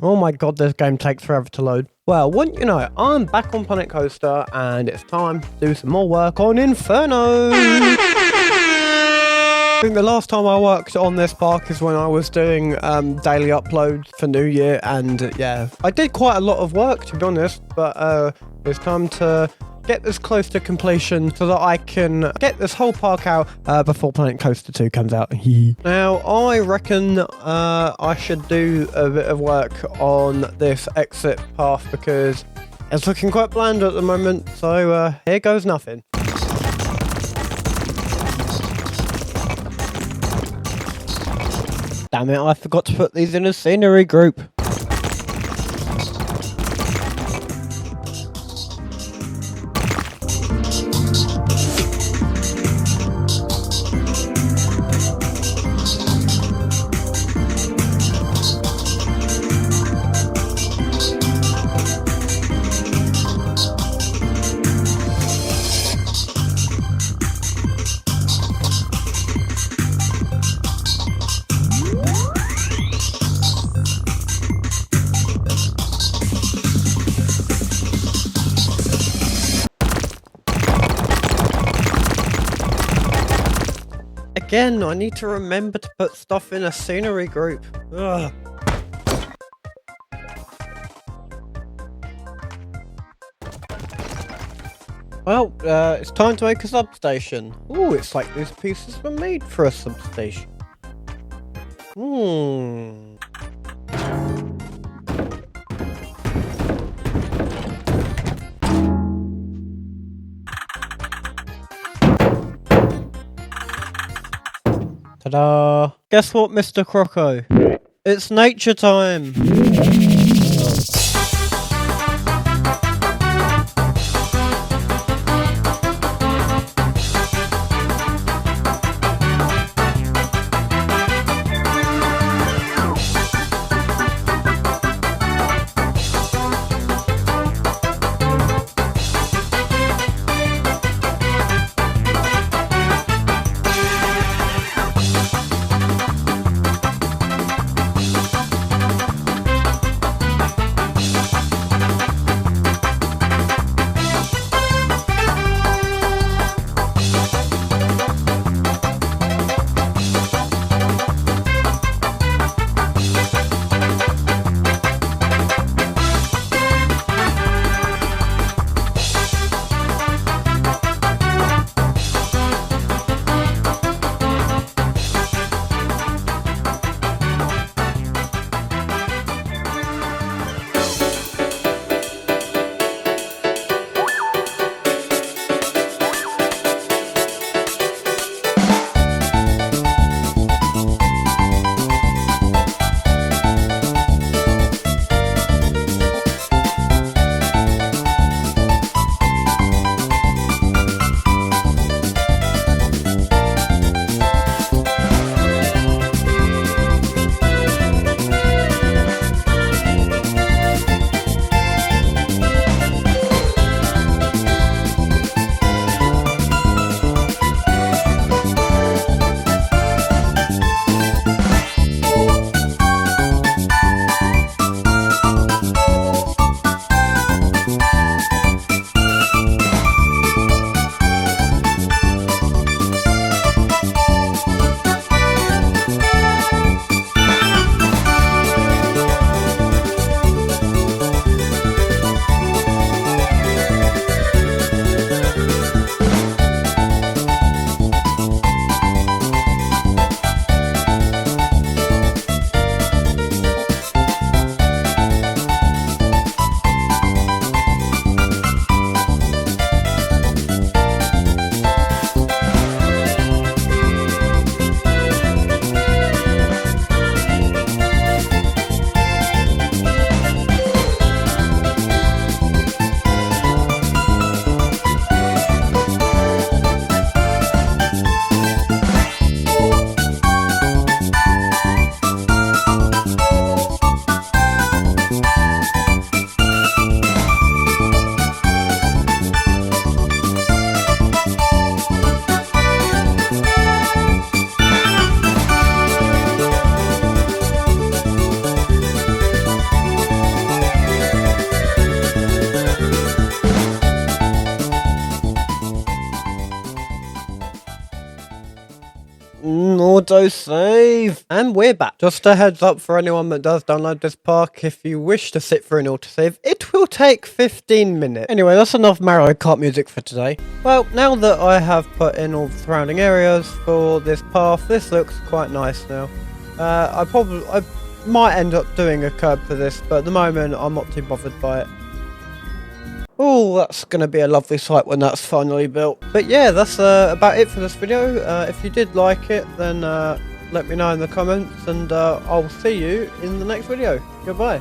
Oh my god, this game takes forever to load. Well, wouldn't you know, I'm back on Planet Coaster and it's time to do some more work on Inferno. I think the last time I worked on this park is when I was doing daily uploads for New Year, and yeah, I did quite a lot of work to be honest, but it's time to get this close to completion so that I can get this whole park out before Planet Coaster 2 comes out. Now, I reckon I should do a bit of work on this exit path because it's looking quite bland at the moment, so here goes nothing. Damn it, I forgot to put these in a scenery group. Again, I need to remember to put stuff in a scenery group. Ugh. Well, it's time to make a substation. Ooh, it's like these pieces were made for a substation. Ta-da! Guess what, Mr. Croco? It's nature time! autosave. And we're back. Just a heads up for anyone that does download this park, if you wish to sit for an autosave, it will take 15 minutes. Anyway, that's enough Mario Kart music for today. Well, now that I have put in all the surrounding areas for this path, this looks quite nice now. I might end up doing a curb for this, but at the moment I'm not too bothered by it. Oh, that's going to be a lovely sight when that's finally built. But yeah, that's about it for this video. If you did like it, then let me know in the comments, and I'll see you in the next video. Goodbye.